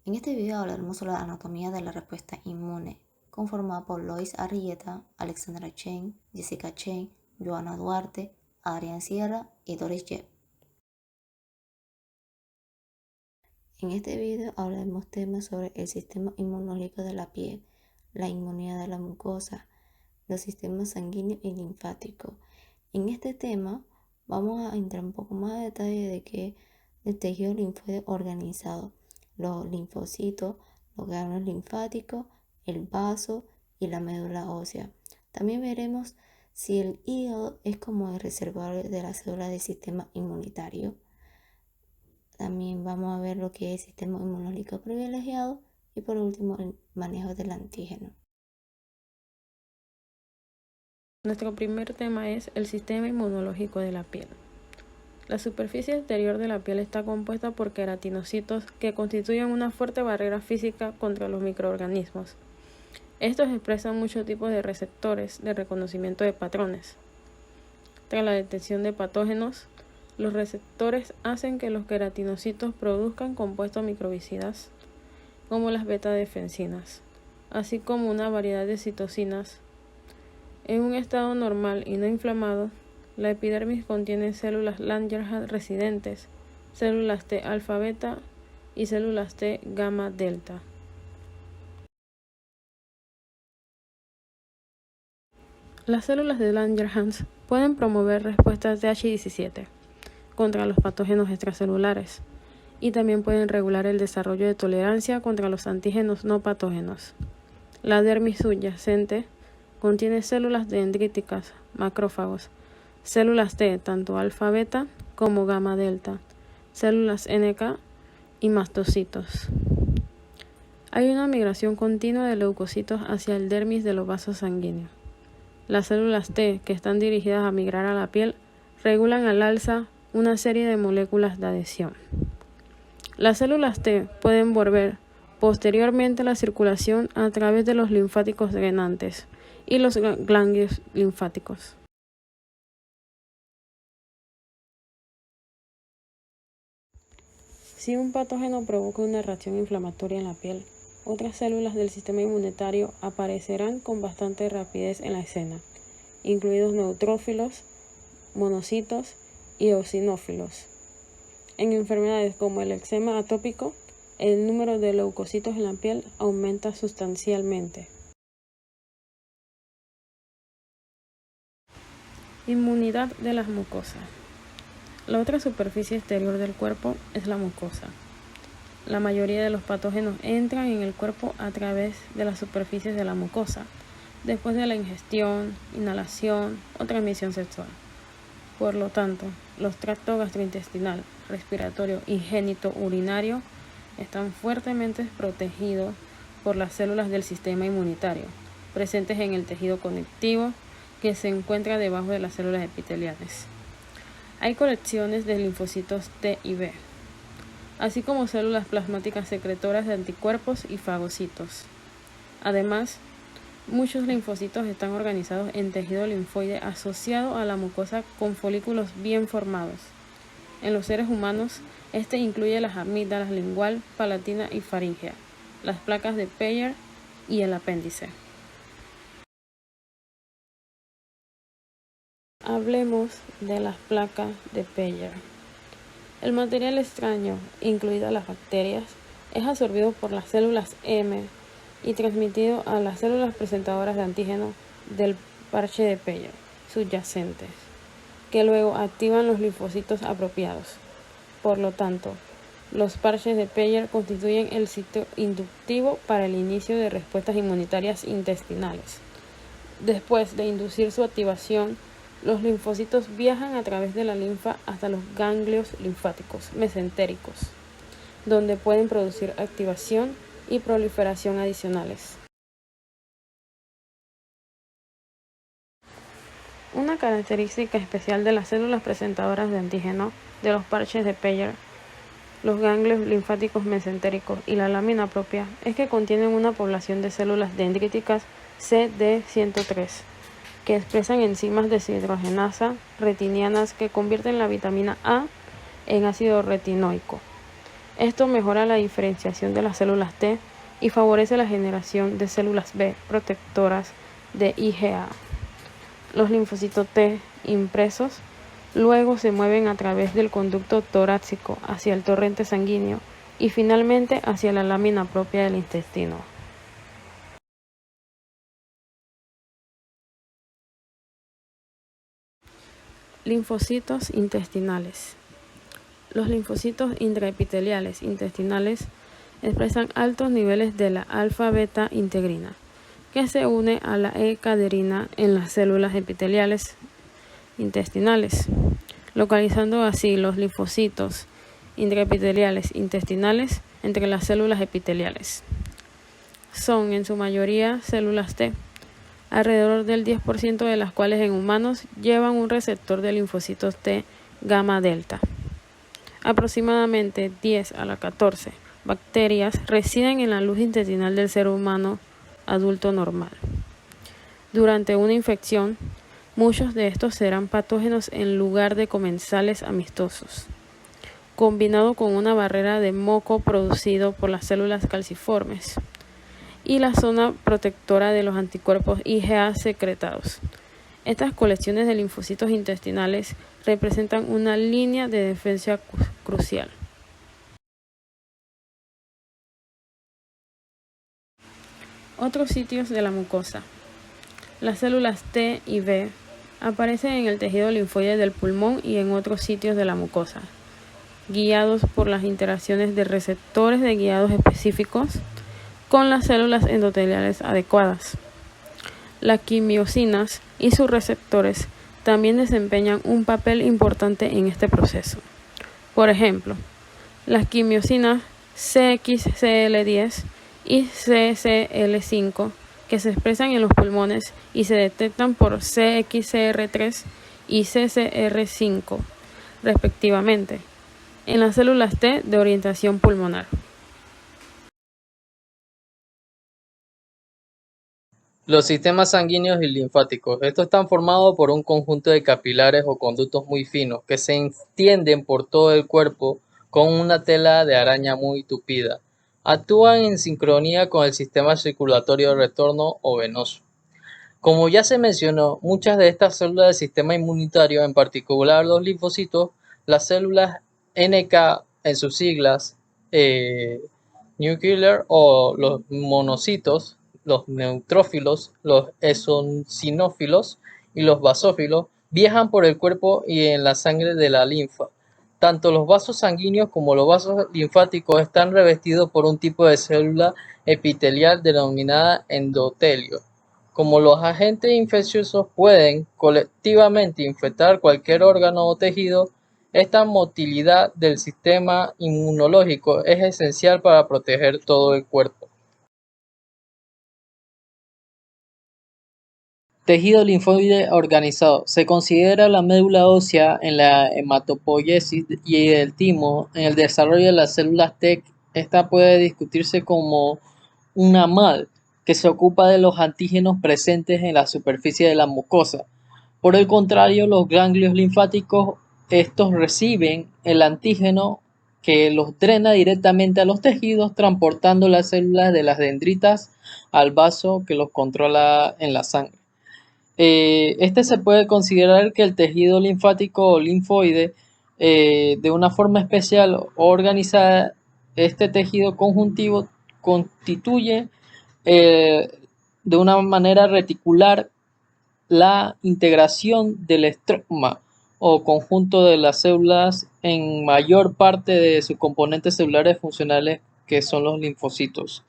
En este video hablaremos sobre la anatomía de la respuesta inmune, conformada por Lois Arrieta, Alexandra Chen, Jessica Chen, Joana Duarte, Adrián Sierra y Doris Yep. En este video hablaremos temas sobre el sistema inmunológico de la piel, la inmunidad de la mucosa, los sistemas sanguíneo y linfático. En este tema vamos a entrar un poco más a detalle de qué el tejido linfóide organizado, los linfocitos, los ganglios linfáticos, el vaso y la médula ósea. También veremos si el hígado es como el reservorio de las células del sistema inmunitario. También vamos a ver lo que es el sistema inmunológico privilegiado y por último el manejo del antígeno. Nuestro primer tema es el sistema inmunológico de la piel. La superficie exterior de la piel está compuesta por queratinocitos que constituyen una fuerte barrera física contra los microorganismos. Estos expresan muchos tipos de receptores de reconocimiento de patrones. Tras la detección de patógenos, los receptores hacen que los queratinocitos produzcan compuestos microbicidas, como las beta-defensinas, así como una variedad de citocinas. En un estado normal y no inflamado, la epidermis contiene células Langerhans residentes, células T alfa-beta y células T gamma-delta. Las células de Langerhans pueden promover respuestas TH17 contra los patógenos extracelulares y también pueden regular el desarrollo de tolerancia contra los antígenos no patógenos. La dermis subyacente contiene células dendríticas, macrófagos, células T tanto alfa-beta como gamma-delta, células NK y mastocitos. Hay una migración continua de leucocitos hacia el dermis de los vasos sanguíneos. Las células T, que están dirigidas a migrar a la piel, regulan al alza una serie de moléculas de adhesión. Las células T pueden volver posteriormente a la circulación a través de los linfáticos drenantes y los ganglios linfáticos. Si un patógeno provoca una reacción inflamatoria en la piel, otras células del sistema inmunitario aparecerán con bastante rapidez en la escena, incluidos neutrófilos, monocitos y eosinófilos. En enfermedades como el eczema atópico, el número de leucocitos en la piel aumenta sustancialmente. Inmunidad de las mucosas. La otra superficie exterior del cuerpo es la mucosa. La mayoría de los patógenos entran en el cuerpo a través de las superficies de la mucosa, después de la ingestión, inhalación o transmisión sexual. Por lo tanto, los tractos gastrointestinal, respiratorio y genitourinario están fuertemente protegidos por las células del sistema inmunitario, presentes en el tejido conectivo que se encuentra debajo de las células epiteliales. Hay colecciones de linfocitos T y B, así como células plasmáticas secretoras de anticuerpos y fagocitos. Además, muchos linfocitos están organizados en tejido linfoide asociado a la mucosa con folículos bien formados. En los seres humanos, este incluye las amígdalas lingual, palatina y faríngea, las placas de Peyer y el apéndice. Hablemos de las placas de Peyer. El material extraño, incluidas las bacterias, es absorbido por las células M y transmitido a las células presentadoras de antígeno del parche de Peyer subyacentes, que luego activan los linfocitos apropiados. Por lo tanto, los parches de Peyer constituyen el sitio inductivo para el inicio de respuestas inmunitarias intestinales. Después de inducir su activación, los linfocitos viajan a través de la linfa hasta los ganglios linfáticos mesentéricos, donde pueden producir activación y proliferación adicionales. Una característica especial de las células presentadoras de antígeno de los parches de Peyer, los ganglios linfáticos mesentéricos y la lámina propia es que contienen una población de células dendríticas CD103 que expresan enzimas deshidrogenasa retinianas que convierten la vitamina A en ácido retinoico. Esto mejora la diferenciación de las células T y favorece la generación de células B protectoras de IgA. Los linfocitos T impresos luego se mueven a través del conducto torácico hacia el torrente sanguíneo y finalmente hacia la lámina propia del intestino. Linfocitos intestinales. Los linfocitos intraepiteliales intestinales expresan altos niveles de la alfa-beta integrina, que se une a la E-caderina en las células epiteliales intestinales, localizando así los linfocitos intraepiteliales intestinales entre las células epiteliales. Son en su mayoría células T, alrededor del 10% de las cuales en humanos llevan un receptor de linfocitos T gamma delta. Aproximadamente 10 a la 14 bacterias residen en la luz intestinal del ser humano adulto normal. Durante una infección, muchos de estos serán patógenos en lugar de comensales amistosos, combinado con una barrera de moco producido por las células calciformes y la zona protectora de los anticuerpos IgA secretados. Estas colecciones de linfocitos intestinales representan una línea de defensa crucial. Otros sitios de la mucosa. Las células T y B aparecen en el tejido linfoide del pulmón y en otros sitios de la mucosa, guiados por las interacciones de receptores de guiados específicos con las células endoteliales adecuadas. Las quimiosinas y sus receptores también desempeñan un papel importante en este proceso. Por ejemplo, las quimiosinas CXCL10 y CCL5 que se expresan en los pulmones y se detectan por CXCR3 y CCR5 respectivamente en las células T de orientación pulmonar. Los sistemas sanguíneos y linfáticos. Estos están formados por un conjunto de capilares o conductos muy finos que se extienden por todo el cuerpo con una tela de araña muy tupida. Actúan en sincronía con el sistema circulatorio de retorno o venoso. Como ya se mencionó, muchas de estas células del sistema inmunitario, en particular los linfocitos, las células NK en sus siglas, nuclear o los monocitos, los neutrófilos, los eosinófilos y los basófilos, viajan por el cuerpo y en la sangre de la linfa. Tanto los vasos sanguíneos como los vasos linfáticos están revestidos por un tipo de célula epitelial denominada endotelio. Como los agentes infecciosos pueden colectivamente infectar cualquier órgano o tejido, esta motilidad del sistema inmunológico es esencial para proteger todo el cuerpo. Tejido linfoide organizado. Se considera la médula ósea en la hematopoiesis y el timo en el desarrollo de las células T. Esta puede discutirse como una mal que se ocupa de los antígenos presentes en la superficie de la mucosa. Por el contrario, los ganglios linfáticos, estos reciben el antígeno que los drena directamente a los tejidos, transportando las células de las dendritas al vaso que los controla en la sangre. Este se puede considerar que el tejido linfático o linfoide, de una forma especial o organizada, este tejido conjuntivo constituye de una manera reticular la integración del estroma o conjunto de las células en mayor parte de sus componentes celulares funcionales, que son los linfocitos.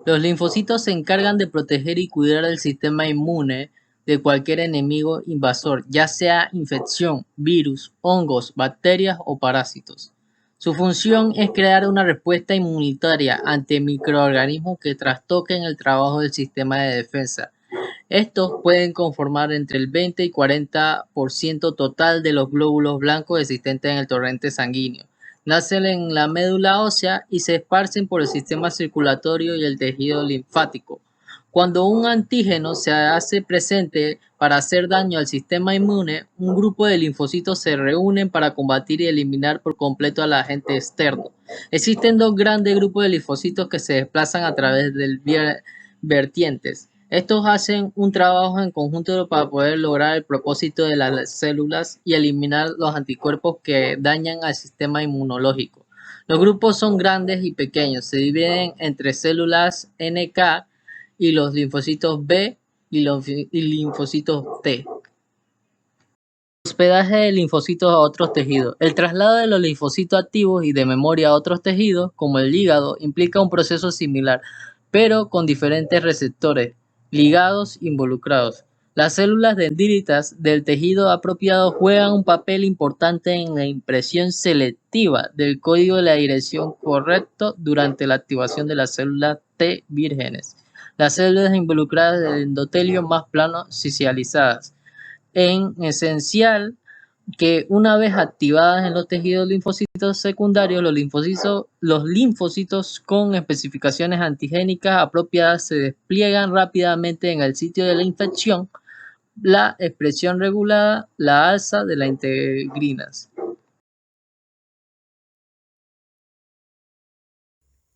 Los linfocitos se encargan de proteger y cuidar el sistema inmune de cualquier enemigo invasor, ya sea infección, virus, hongos, bacterias o parásitos. Su función es crear una respuesta inmunitaria ante microorganismos que trastoquen el trabajo del sistema de defensa. Estos pueden conformar entre el 20 y 40% total de los glóbulos blancos existentes en el torrente sanguíneo. Nacen en la médula ósea y se esparcen por el sistema circulatorio y el tejido linfático. Cuando un antígeno se hace presente para hacer daño al sistema inmune, un grupo de linfocitos se reúnen para combatir y eliminar por completo al agente externo. Existen dos grandes grupos de linfocitos que se desplazan a través de vertientes. Estos hacen un trabajo en conjunto para poder lograr el propósito de las células y eliminar los anticuerpos que dañan al sistema inmunológico. Los grupos son grandes y pequeños, se dividen entre células NK y los linfocitos B y linfocitos T. Hospedaje de linfocitos a otros tejidos. El traslado de los linfocitos activos y de memoria a otros tejidos, como el hígado, implica un proceso similar, pero con diferentes receptores, ligados involucrados. Las células dendritas del tejido apropiado juegan un papel importante en la impresión selectiva del código de la dirección correcto durante la activación de las células T vírgenes. Las células involucradas del endotelio más plano sicializadas en esencial que una vez activadas en los tejidos linfocitos secundarios, los linfocitos con especificaciones antigénicas apropiadas se despliegan rápidamente en el sitio de la infección, la expresión regulada, la alza de las integrinas.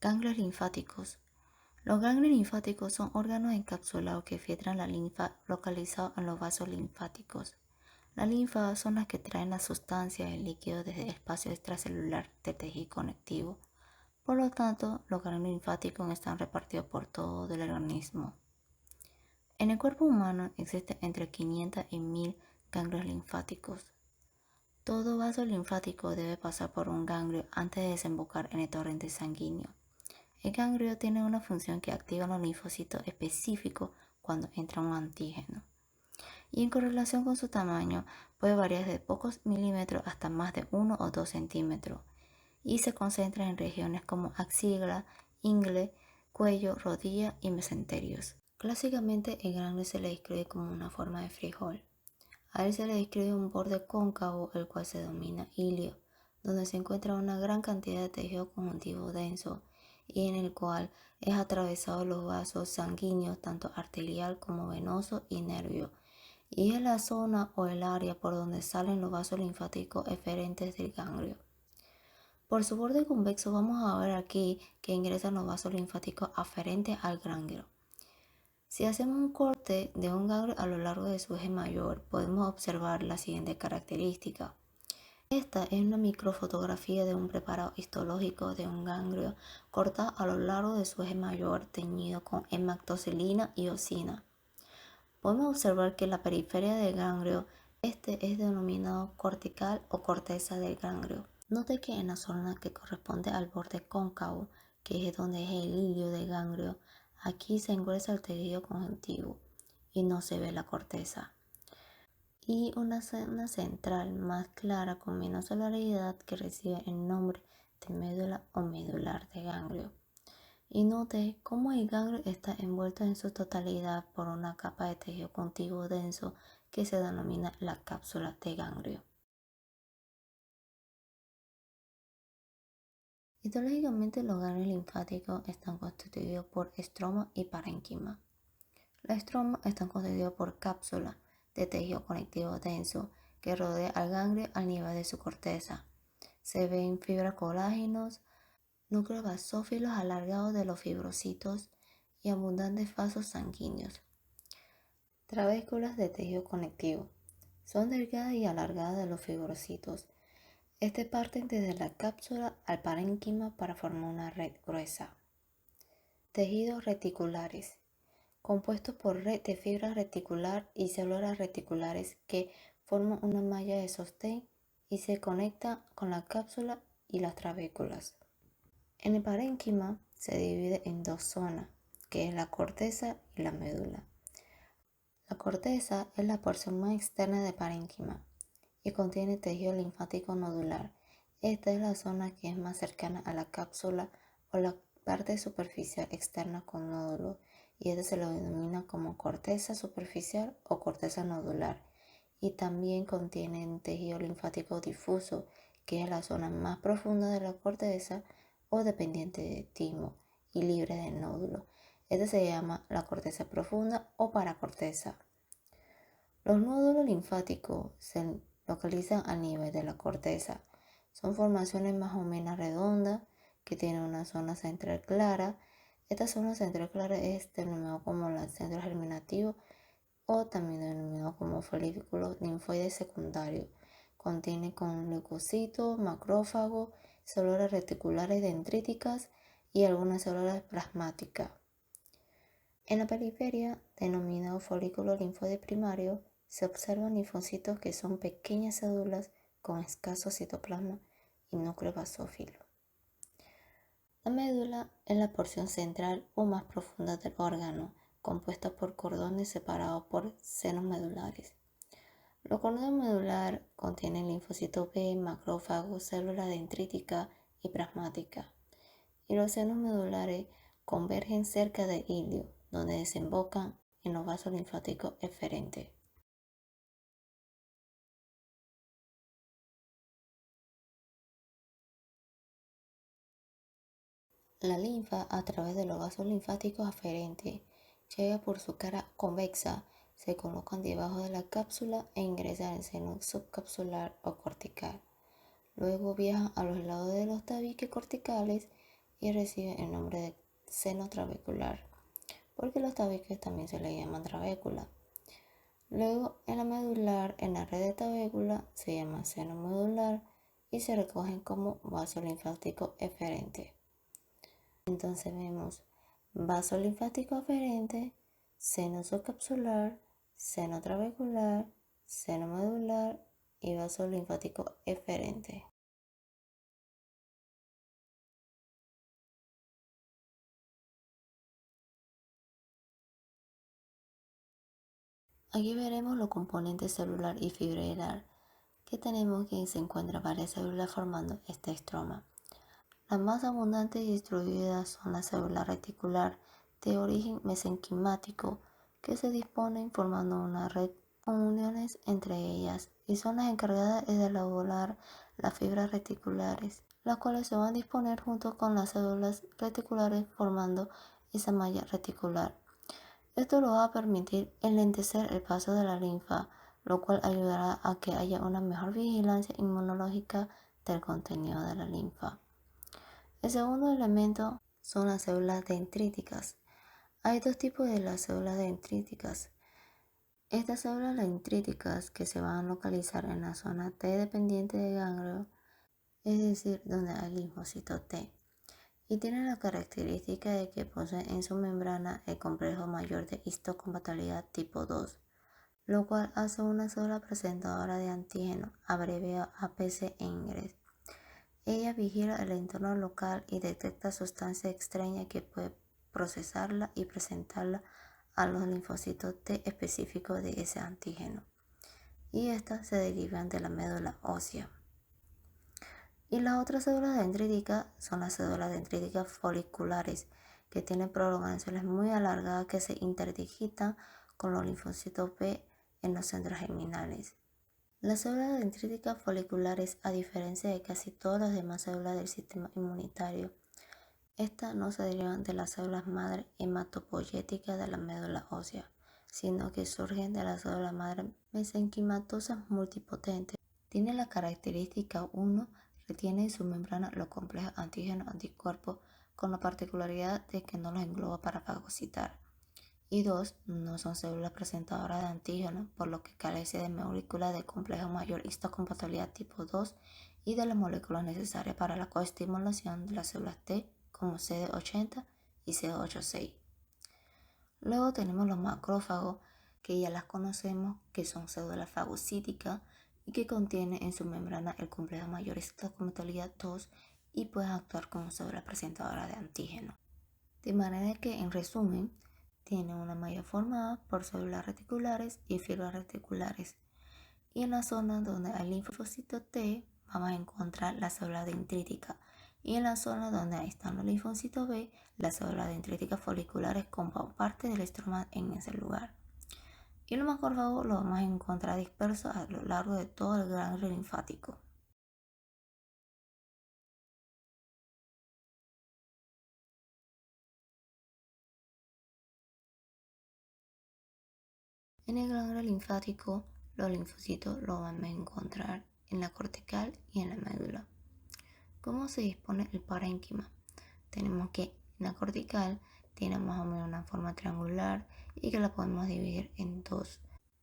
Ganglios linfáticos. Los ganglios linfáticos son órganos encapsulados que filtran la linfa localizados en los vasos linfáticos. Las linfas son las que traen la sustancia y el líquido desde el espacio extracelular del tejido conectivo. Por lo tanto, los ganglios linfáticos están repartidos por todo el organismo. En el cuerpo humano existen entre 500 y 1000 ganglios linfáticos. Todo vaso linfático debe pasar por un ganglio antes de desembocar en el torrente sanguíneo. El ganglio tiene una función que activa los linfocitos específicos cuando entra un antígeno. Y en correlación con su tamaño puede variar de pocos milímetros hasta más de 1 o 2 centímetros y se concentra en regiones como axila, ingle, cuello, rodilla y mesenterios. Clásicamente el ganglio se le describe como una forma de frijol. A él se le describe un borde cóncavo el cual se denomina ilio, donde se encuentra una gran cantidad de tejido conjuntivo denso y en el cual es atravesado los vasos sanguíneos tanto arterial como venoso y nervio, y es la zona o el área por donde salen los vasos linfáticos eferentes del ganglio. Por su borde convexo vamos a ver aquí que ingresan los vasos linfáticos aferentes al ganglio. Si hacemos un corte de un ganglio a lo largo de su eje mayor, podemos observar la siguiente característica. Esta es una microfotografía de un preparado histológico de un ganglio cortado a lo largo de su eje mayor teñido con hematoxilina y eosina. Podemos observar que la periferia del ganglio es denominado cortical o corteza del ganglio. Note que en la zona que corresponde al borde cóncavo, que es donde es el hilio del ganglio, aquí se engruesa el tejido conjuntivo y no se ve la corteza. Y una zona central más clara con menos solaridad que recibe el nombre de médula o medular de ganglio. Y note cómo el ganglio está envuelto en su totalidad por una capa de tejido contigo denso que se denomina la cápsula de ganglio. Histológicamente los ganglios linfáticos están constituidos por estroma y parénquima. Los estromas están constituidos por cápsula de tejido conectivo denso que rodea al ganglio al nivel de su corteza. Se ven fibras colágenos, núcleos basófilos alargados de los fibrocitos y abundantes vasos sanguíneos. Trabéculas de tejido conectivo. Son delgadas y alargadas de los fibrocitos. Parten desde la cápsula al parénquima para formar una red gruesa. Tejidos reticulares. Compuestos por red de fibra reticular y células reticulares que forman una malla de sostén y se conecta con la cápsula y las trabéculas. En el parénquima se divide en dos zonas, que es la corteza y la médula. La corteza es la porción más externa del parénquima y contiene tejido linfático nodular. Esta es la zona que es más cercana a la cápsula o la parte superficial externa con nódulo, y esta se lo denomina como corteza superficial o corteza nodular. Y también contiene un tejido linfático difuso, que es la zona más profunda de la corteza o dependiente de timo y libre de nódulo. Esta se llama la corteza profunda o paracorteza. Los nódulos linfáticos se localizan a nivel de la corteza. Son formaciones más o menos redondas que tienen una zona central clara. Esta zona central clara es denominada como el centro germinativo o también denominado como folículo linfoide secundario. Contiene con leucocitos, macrófagos, células reticulares dendríticas y algunas células plasmáticas. En la periferia, denominado folículo linfoide primario, se observan linfocitos que son pequeñas células con escaso citoplasma y núcleo basófilo. La médula es la porción central o más profunda del órgano, compuesta por cordones separados por senos medulares. Los cordones medulares contienen linfocitos B, macrófagos, células dendríticas y plasmáticas, y los senos medulares convergen cerca del hilio, donde desembocan en los vasos linfáticos eferentes. La linfa, a través de los vasos linfáticos aferentes, llega por su cara convexa, se colocan debajo de la cápsula e ingresa al seno subcapsular o cortical. Luego viajan a los lados de los tabiques corticales y reciben el nombre de seno trabecular, porque los tabiques también se le llaman trabécula. Luego, en la medular, en la red de trabécula, se llama seno medular y se recogen como vaso linfático eferente. Entonces vemos vaso linfático aferente, seno subcapsular, seno trabecular, seno medular y vaso linfático eferente. Aquí veremos los componentes celular y fibrillar, que tenemos que se encuentran varias células formando este estroma. Las más abundantes y distribuidas son las células reticular de origen mesenquimático, que se disponen formando una red con uniones entre ellas y son las encargadas de elaborar las fibras reticulares, las cuales se van a disponer junto con las células reticulares formando esa malla reticular. Esto lo va a permitir enlentecer el paso de la linfa, lo cual ayudará a que haya una mejor vigilancia inmunológica del contenido de la linfa. El segundo elemento son las células dendríticas. Hay dos tipos de las células dendríticas. Estas células dendríticas que se van a localizar en la zona T dependiente de ganglio, es decir, donde hay linfocito T, y tienen la característica de que poseen en su membrana el complejo mayor de histocompatibilidad tipo 2, lo cual hace una célula presentadora de antígeno, abreviado APC-Ingres. Ella vigila el entorno local y detecta sustancias extrañas que puede procesarla y presentarla a los linfocitos T específicos de ese antígeno, y estas se derivan de la médula ósea. Y las otras células dendríticas son las células dendríticas foliculares, que tienen prolongaciones muy alargadas que se interdigitan con los linfocitos B en los centros germinales. Las células dendríticas foliculares, a diferencia de casi todas las demás células del sistema inmunitario, estas no se derivan de las células madre hematopoyéticas de la médula ósea, sino que surgen de las células madre mesenquimatosas multipotentes. Tiene la característica 1, retiene en su membrana los complejos antígeno-anticuerpos con la particularidad de que no los engloba para fagocitar. Y 2, no son células presentadoras de antígenos, por lo que carece de moléculas del complejo mayor histocompatibilidad tipo 2 y de las moléculas necesarias para la coestimulación de las células T como CD80 y CD86. Luego tenemos los macrófagos, que ya las conocemos, que son células fagocíticas y que contienen en su membrana el complejo mayor histocompatibilidad 2 y pueden actuar como células presentadoras de antígenos. De manera que, en resumen, tiene una malla formada por células reticulares y fibras reticulares. Y en la zona donde hay linfocitos T vamos a encontrar la célula dendrítica. Y en la zona donde están los linfocitos B, las células dendríticas foliculares como parte del estroma en ese lugar. Y los macrófagos los vamos a encontrar dispersos a lo largo de todo el ganglio linfático. En el ganglio linfático, los linfocitos los vamos a encontrar en la cortical y en la médula. ¿Cómo se dispone el parénquima? Tenemos que en la cortical tiene más o menos una forma triangular y que la podemos dividir en dos.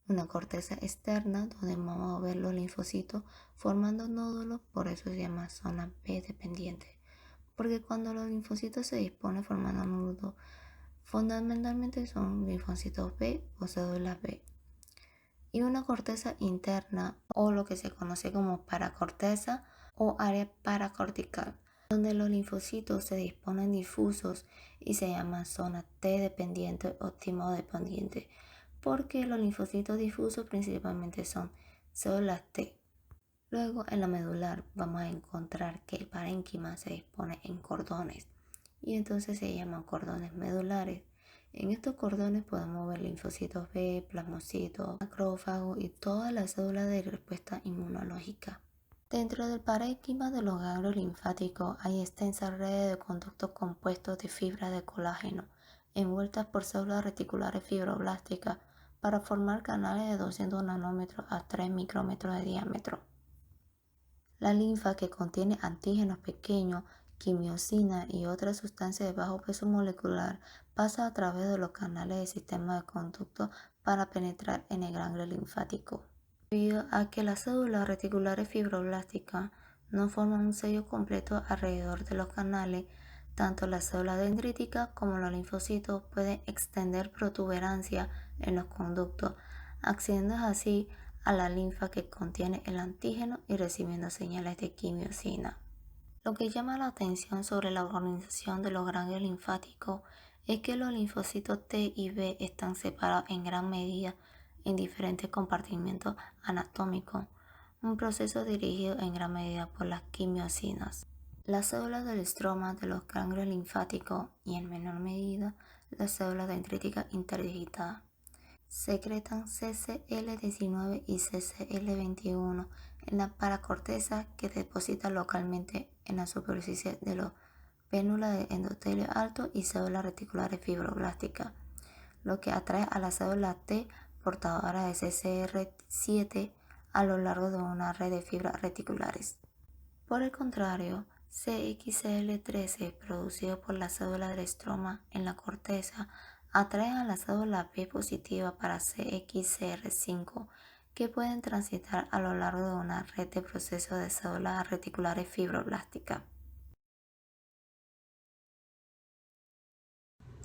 Una corteza externa donde vamos a ver los linfocitos formando nódulos, por eso se llama zona B dependiente. Porque cuando los linfocitos se disponen formando nódulos, fundamentalmente son linfocitos B o células B. Y una corteza interna o lo que se conoce como paracorteza o área paracortical, donde los linfocitos se disponen difusos y se llama zona T dependiente o timo dependiente, porque los linfocitos difusos principalmente son células T. Luego en la medular vamos a encontrar que el parénquima se dispone en cordones y entonces se llaman cordones medulares. En estos cordones podemos ver linfocitos B, plasmocitos, macrófagos y todas las células de respuesta inmunológica. Dentro del parénquima de los ganglios linfáticos hay extensas redes de conductos compuestos de fibras de colágeno envueltas por células reticulares fibroblásticas para formar canales de 200 nanómetros a 3 micrómetros de diámetro. La linfa, que contiene antígenos pequeños, quimiosina y otras sustancias de bajo peso molecular, pasa a través de los canales del sistema de conducto para penetrar en el ganglio linfático. Debido a que las células reticulares fibroblásticas no forman un sello completo alrededor de los canales, tanto las células dendríticas como los linfocitos pueden extender protuberancia en los conductos, accediendo así a la linfa que contiene el antígeno y recibiendo señales de quimiosina. Lo que llama la atención sobre la organización de los ganglios linfáticos es que los linfocitos T y B están separados en gran medida en diferentes compartimentos anatómicos, un proceso dirigido en gran medida por las quimiosinas. Las células del estroma de los ganglios linfáticos y en menor medida las células dendríticas interdigitadas secretan CCL19 y CCL21 en la paracorteza, que deposita localmente en la superficie de los vénulas de endotelio alto y células reticulares fibroblásticas, lo que atrae a la célula T portadora de CCR7 a lo largo de una red de fibras reticulares. Por el contrario, CXCL13 producido por la célula del estroma en la corteza atraen a la célula B positiva para CXCR5, que pueden transitar a lo largo de una red de procesos de células reticulares fibroblásticas.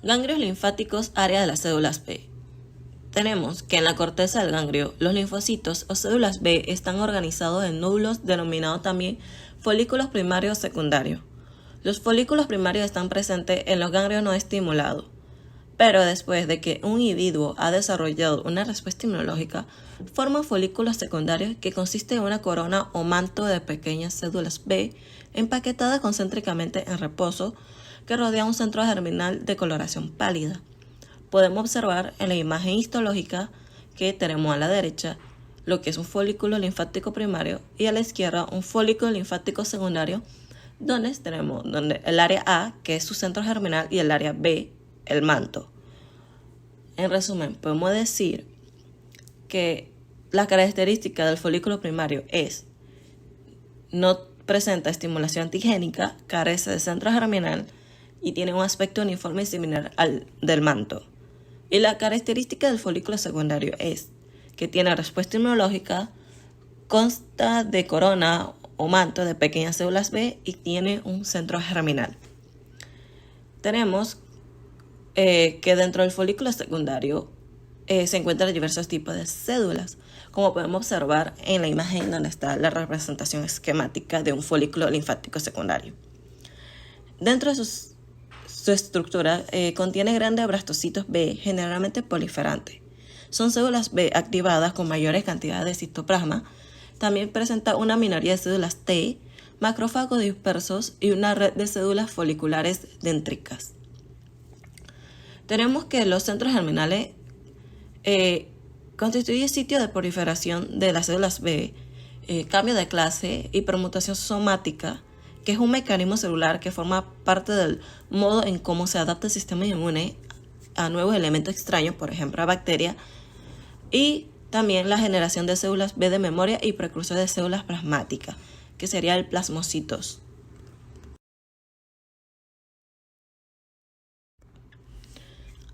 Ganglios linfáticos, área de las células B. Tenemos que en la corteza del ganglio, los linfocitos o células B están organizados en nódulos denominados también folículos primarios secundarios. Los folículos primarios están presentes en los ganglios no estimulados, pero después de que un individuo ha desarrollado una respuesta inmunológica, forma folículos secundarios, que consiste en una corona o manto de pequeñas células B empaquetadas concéntricamente en reposo, que rodea un centro germinal de coloración pálida. Podemos observar en la imagen histológica que tenemos a la derecha lo que es un folículo linfático primario y a la izquierda un folículo linfático secundario, donde tenemos el área A, que es su centro germinal, y el área B, el manto. En resumen, podemos decir que la característica del folículo primario es: no presenta estimulación antigénica, carece de centro germinal y tiene un aspecto uniforme y similar al del manto. Y la característica del folículo secundario es que tiene respuesta inmunológica, consta de corona o manto de pequeñas células B y tiene un centro germinal. Tenemos que dentro del folículo secundario se encuentran diversos tipos de células, como podemos observar en la imagen donde está la representación esquemática de un folículo linfático secundario. Dentro de su estructura contiene grandes blastocitos B, generalmente proliferantes. Son células B activadas con mayores cantidades de citoplasma. También presenta una minoría de células T, macrófagos dispersos y una red de células foliculares dendríticas. Tenemos que los centros germinales constituyen sitio de proliferación de las células B, cambio de clase y permutación somática, que es un mecanismo celular que forma parte del modo en cómo se adapta el sistema inmune a nuevos elementos extraños, por ejemplo a bacterias, y también la generación de células B de memoria y precursor de células plasmáticas, que sería el plasmocitos.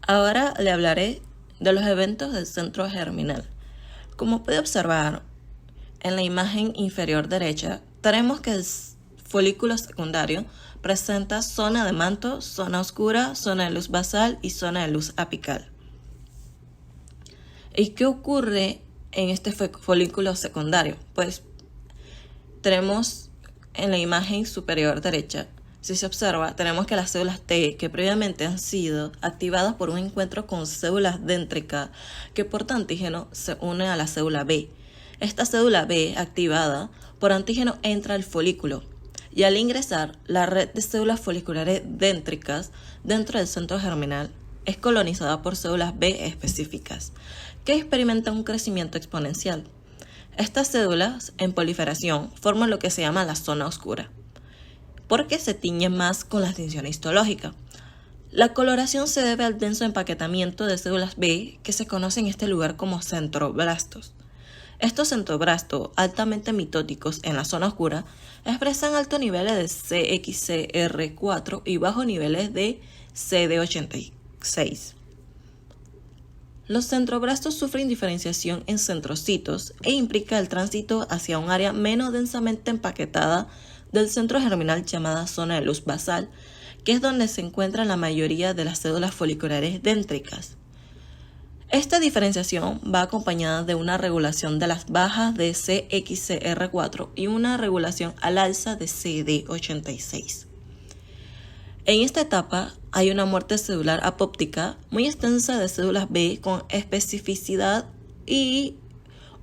Ahora le hablaré de los eventos del centro germinal. Como puede observar en la imagen inferior derecha, tenemos que el folículo secundario presenta zona de manto, zona oscura, zona de luz basal y zona de luz apical. ¿Y qué ocurre en este folículo secundario? Pues tenemos en la imagen superior derecha, si se observa, tenemos que las células T, que previamente han sido activadas por un encuentro con células dendricas que portan antígeno, se unen a la célula B. Esta célula B, activada por antígeno, entra al folículo y al ingresar, la red de células foliculares dendricas dentro del centro germinal es colonizada por células B específicas, que experimentan un crecimiento exponencial. Estas células, en proliferación, forman lo que se llama la zona oscura, porque se tiñen más con la tinción histológica. La coloración se debe al denso empaquetamiento de células B que se conoce en este lugar como centroblastos. Estos centroblastos, altamente mitóticos en la zona oscura, expresan altos niveles de CXCR4 y bajos niveles de CD86. Los centroblastos sufren diferenciación en centrocitos e implica el tránsito hacia un área menos densamente empaquetada del centro germinal llamada zona de luz basal, que es donde se encuentra la mayoría de las células foliculares dendricas. Esta diferenciación va acompañada de una regulación de las bajas de CXCR4 y una regulación al alza de CD86. En esta etapa hay una muerte celular apóptica muy extensa de células B con especificidad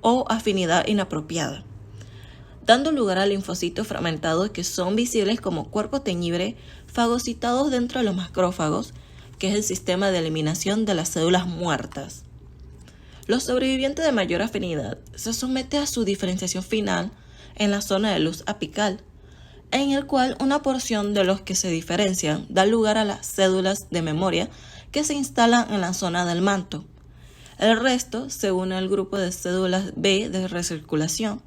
o afinidad inapropiada, dando lugar a linfocitos fragmentados que son visibles como cuerpos teñibles fagocitados dentro de los macrófagos, que es el sistema de eliminación de las células muertas. Los sobrevivientes de mayor afinidad se someten a su diferenciación final en la zona de luz apical, en el cual una porción de los que se diferencian da lugar a las células de memoria que se instalan en la zona del manto. El resto se une al grupo de células B de recirculación.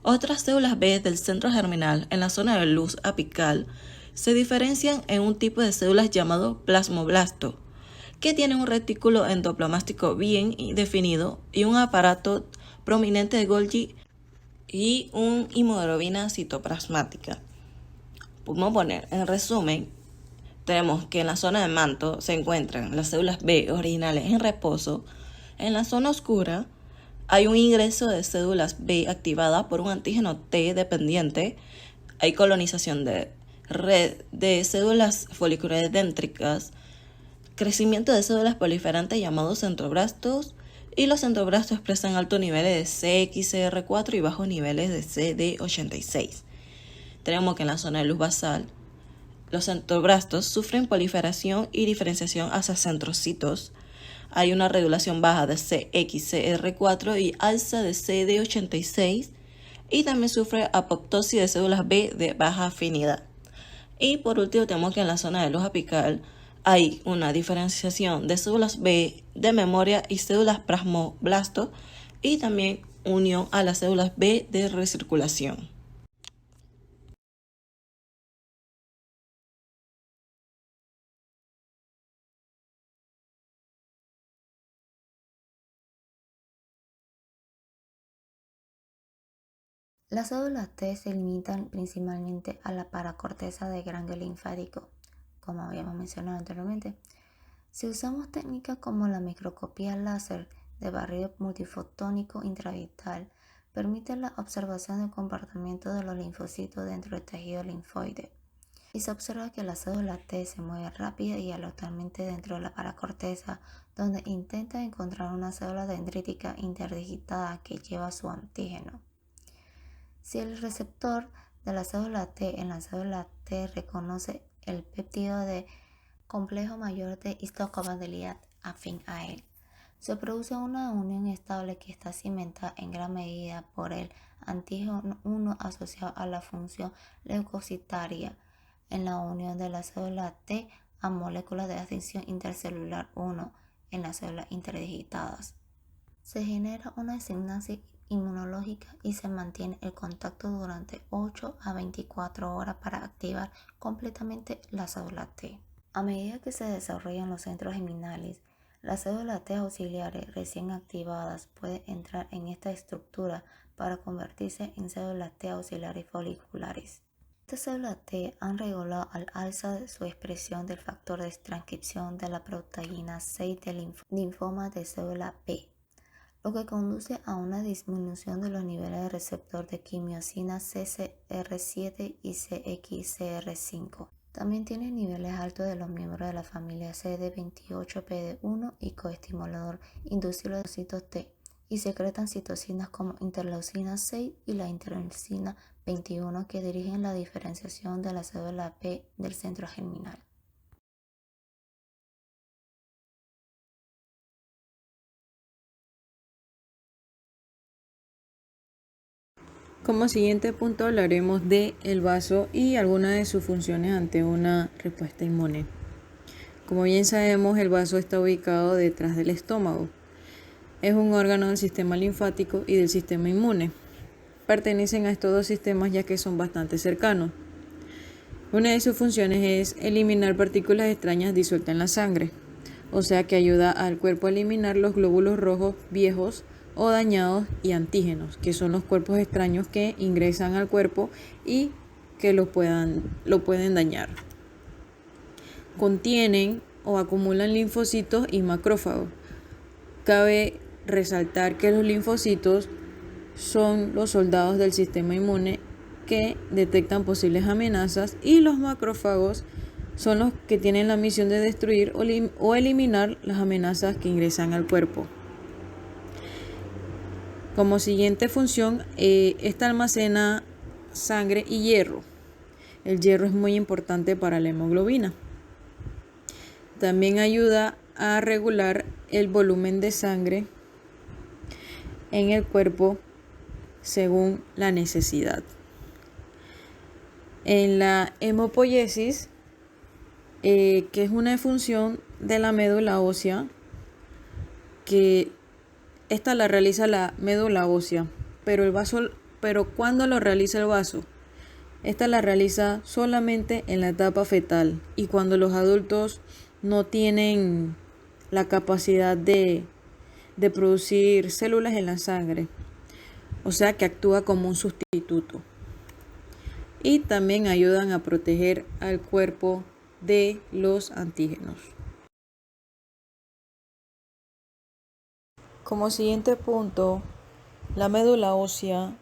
Otras células B del centro germinal en la zona de luz apical se diferencian en un tipo de células llamado plasmoblasto, que tiene un retículo endoplasmático bien definido y un aparato prominente de Golgi y una hemoglobina citoplasmática. Podemos poner, en resumen, tenemos que en la zona del manto se encuentran las células B originales en reposo. En la zona oscura hay un ingreso de células B activadas por un antígeno T dependiente. Hay colonización de red de células foliculares dendricas, crecimiento de células proliferantes llamados centroblastos, y los centroblastos expresan altos niveles de CXCR4 y bajos niveles de CD86. Tenemos que en la zona de luz basal, los centroblastos sufren proliferación y diferenciación hacia centrocitos. Hay una regulación baja de CXCR4 y alza de CD86, y también sufre apoptosis de células B de baja afinidad. Y por último tenemos que en la zona de luz apical hay una diferenciación de células B de memoria y células plasmoblastos, y también unión a las células B de recirculación. Las células T se limitan principalmente a la paracorteza del ganglio linfático, como habíamos mencionado anteriormente. Si usamos técnicas como la microscopía láser de barrido multifotónico intravital, permite la observación del comportamiento de los linfocitos dentro del tejido linfoide. Y se observa que la célula T se mueve rápida y aleatoriamente dentro de la paracorteza, donde intenta encontrar una célula dendrítica interdigitada que lleva su antígeno. Si el receptor de la célula T en la célula T reconoce el péptido de complejo mayor de histocompatibilidad afín a él, se produce una unión estable que está cimentada en gran medida por el antígeno 1 asociado a la función leucocitaria en la unión de la célula T a moléculas de adhesión intercelular 1 en las células interdigitadas. Se genera una designación inmunológica y se mantiene el contacto durante 8 a 24 horas para activar completamente la célula T. A medida que se desarrollan los centros germinales, las células T auxiliares recién activadas pueden entrar en esta estructura para convertirse en células T auxiliares foliculares. Estas células T han regulado al alza su expresión del factor de transcripción de la proteína 6 del linfoma de célula B, lo que conduce a una disminución de los niveles de receptor de quimiosina CCR7 y CXCR5. También tiene niveles altos de los miembros de la familia CD28PD1 y coestimulador inducible de leucocitos T, y secretan citocinas como interleucina 6 y la interleucina 21 que dirigen la diferenciación de la célula B del centro germinal. Como siguiente punto hablaremos de el vaso y algunas de sus funciones ante una respuesta inmune. Como bien sabemos, el vaso está ubicado detrás del estómago. Es un órgano del sistema linfático y del sistema inmune. Pertenecen a estos dos sistemas ya que son bastante cercanos. Una de sus funciones es eliminar partículas extrañas disueltas en la sangre, o sea que ayuda al cuerpo a eliminar los glóbulos rojos viejos o dañados y antígenos, que son los cuerpos extraños que ingresan al cuerpo y que lo pueden dañar. Contienen o acumulan linfocitos y macrófagos. Cabe resaltar que los linfocitos son los soldados del sistema inmune que detectan posibles amenazas y los macrófagos son los que tienen la misión de destruir o eliminar las amenazas que ingresan al cuerpo. Como siguiente función, esta almacena sangre y hierro. El hierro es muy importante para la hemoglobina. También ayuda a regular el volumen de sangre en el cuerpo según la necesidad. En la hemopoiesis, que es una función de la médula ósea, que esta la realiza la médula ósea, pero ¿cuándo lo realiza el vaso? Esta la realiza solamente en la etapa fetal y cuando los adultos no tienen la capacidad de producir células en la sangre, o sea que actúa como un sustituto. Y también ayudan a proteger al cuerpo de los antígenos. Como siguiente punto, la médula ósea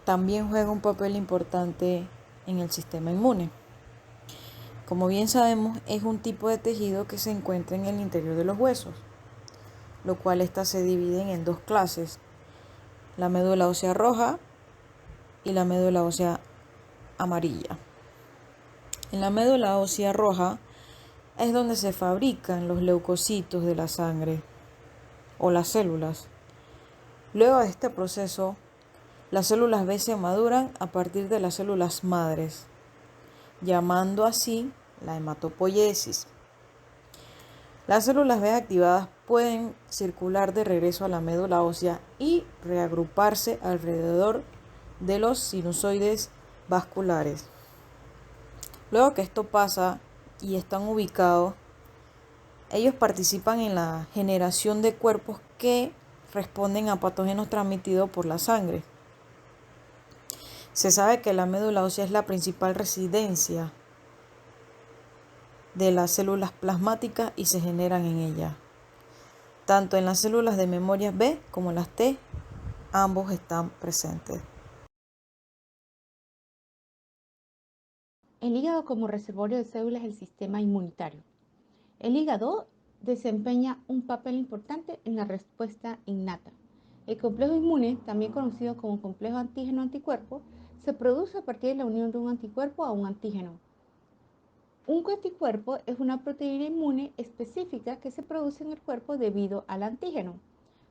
también juega un papel importante en el sistema inmune. Como bien sabemos, es un tipo de tejido que se encuentra en el interior de los huesos, lo cual estas se dividen en dos clases: la médula ósea roja y la médula ósea amarilla. En la médula ósea roja es donde se fabrican los leucocitos de la sangre o las células. Luego de este proceso, las células B se maduran a partir de las células madres, llamando así la hematopoiesis. Las células B activadas pueden circular de regreso a la médula ósea y reagruparse alrededor de los sinusoides vasculares. Luego que esto pasa y están ubicados, ellos participan en la generación de cuerpos que responden a patógenos transmitidos por la sangre. Se sabe que la médula ósea es la principal residencia de las células plasmáticas y se generan en ella. Tanto en las células de memoria B como en las T, ambos están presentes. El hígado como reservorio de células del sistema inmunitario. El hígado desempeña un papel importante en la respuesta innata. El complejo inmune, también conocido como complejo antígeno-anticuerpo, se produce a partir de la unión de un anticuerpo a un antígeno. Un anticuerpo es una proteína inmune específica que se produce en el cuerpo debido al antígeno.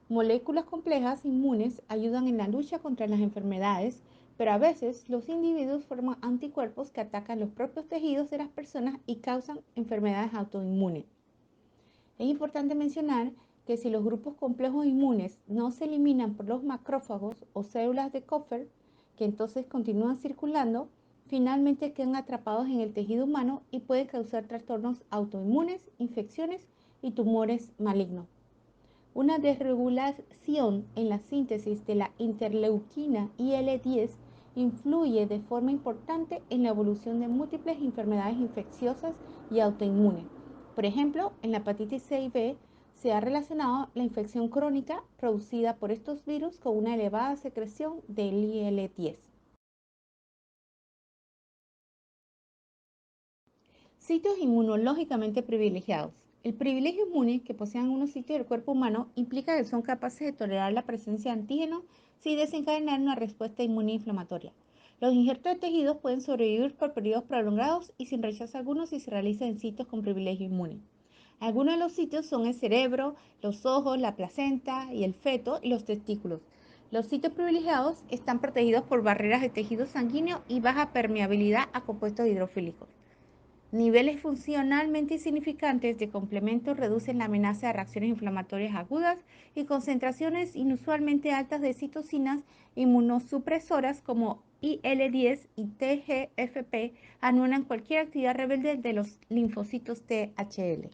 Moléculas complejas inmunes ayudan en la lucha contra las enfermedades, pero a veces los individuos forman anticuerpos que atacan los propios tejidos de las personas y causan enfermedades autoinmunes. Es importante mencionar que si los grupos complejos inmunes no se eliminan por los macrófagos o células de Kupffer, que entonces continúan circulando, finalmente quedan atrapados en el tejido humano y pueden causar trastornos autoinmunes, infecciones y tumores malignos. Una desregulación en la síntesis de la interleuquina IL-10 influye de forma importante en la evolución de múltiples enfermedades infecciosas y autoinmunes. Por ejemplo, en la hepatitis C y B se ha relacionado la infección crónica producida por estos virus con una elevada secreción del IL-10. Sitios inmunológicamente privilegiados. El privilegio inmune que poseen unos sitios del cuerpo humano implica que son capaces de tolerar la presencia de antígenos sin desencadenar una respuesta inmune inflamatoria. Los injertos de tejidos pueden sobrevivir por periodos prolongados y sin rechazo alguno si se realizan en sitios con privilegio inmune. Algunos de los sitios son el cerebro, los ojos, la placenta y el feto y los testículos. Los sitios privilegiados están protegidos por barreras de tejido sanguíneo y baja permeabilidad a compuestos hidrofílicos. Niveles funcionalmente insignificantes de complementos reducen la amenaza de reacciones inflamatorias agudas y concentraciones inusualmente altas de citocinas inmunosupresoras como IL-10 y TGFP anulan cualquier actividad rebelde de los linfocitos THL.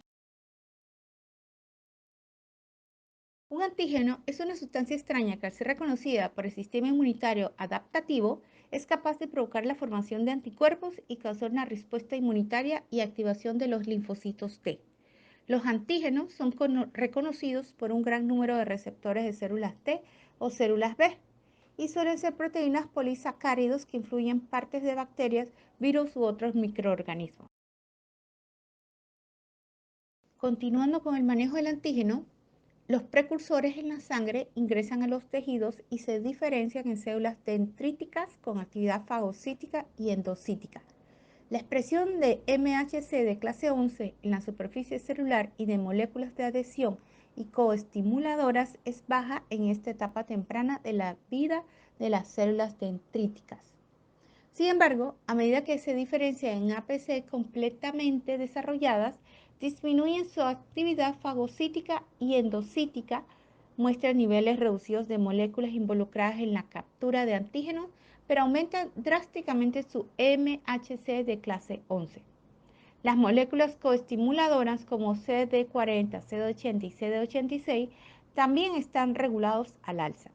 Un antígeno es una sustancia extraña que al ser reconocida por el sistema inmunitario adaptativo es capaz de provocar la formación de anticuerpos y causar una respuesta inmunitaria y activación de los linfocitos T. Los antígenos son reconocidos por un gran número de receptores de células T o células B y suelen ser proteínas polisacáridos que influyen partes de bacterias, virus u otros microorganismos. Continuando con el manejo del antígeno, los precursores en la sangre ingresan a los tejidos y se diferencian en células dendríticas con actividad fagocítica y endocítica. La expresión de MHC de clase 11 en la superficie celular y de moléculas de adhesión y coestimuladoras es baja en esta etapa temprana de la vida de las células dendríticas. Sin embargo, a medida que se diferencian en APC completamente desarrolladas, disminuyen su actividad fagocítica y endocítica, muestran niveles reducidos de moléculas involucradas en la captura de antígenos, pero aumentan drásticamente su MHC de clase 11. Las moléculas coestimuladoras como CD40, CD80 y CD86 también están regulados al alza.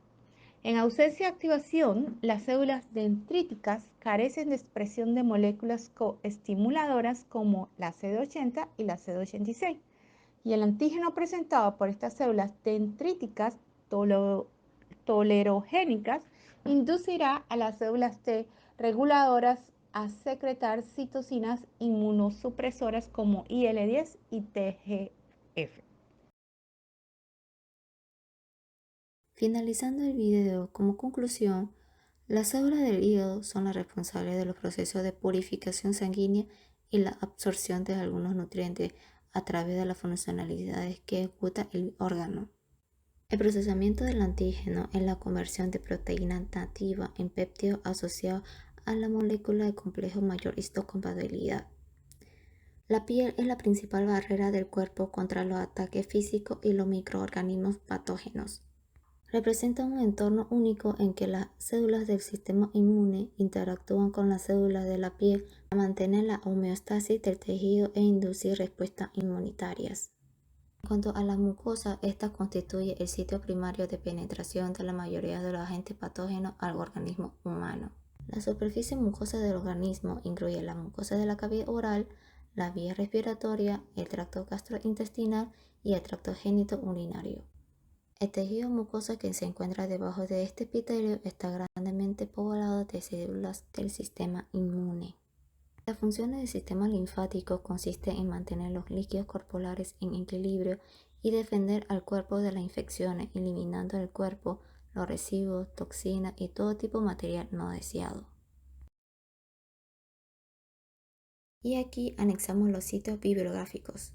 En ausencia de activación, las células dendríticas carecen de expresión de moléculas coestimuladoras como la CD80 y la CD86, y el antígeno presentado por estas células dendríticas tolerogénicas inducirá a las células T reguladoras a secretar citocinas inmunosupresoras como IL-10 y TGF. Finalizando el video, como conclusión, las células del hígado son las responsables de los procesos de purificación sanguínea y la absorción de algunos nutrientes a través de las funcionalidades que ejecuta el órgano. El procesamiento del antígeno es la conversión de proteína nativa en péptidos asociados a la molécula de complejo mayor histocompatibilidad. La piel es la principal barrera del cuerpo contra los ataques físicos y los microorganismos patógenos. Representa un entorno único en que las células del sistema inmune interactúan con las células de la piel para mantener la homeostasis del tejido e inducir respuestas inmunitarias. En cuanto a la mucosa, esta constituye el sitio primario de penetración de la mayoría de los agentes patógenos al organismo humano. La superficie mucosa del organismo incluye la mucosa de la cavidad oral, la vía respiratoria, el tracto gastrointestinal y el tracto genitourinario. El tejido mucoso que se encuentra debajo de este epitelio está grandemente poblado de células del sistema inmune. Las funciones del sistema linfático consisten en mantener los líquidos corporales en equilibrio y defender al cuerpo de las infecciones, eliminando del cuerpo los residuos, toxinas y todo tipo de material no deseado. Y aquí anexamos los sitios bibliográficos.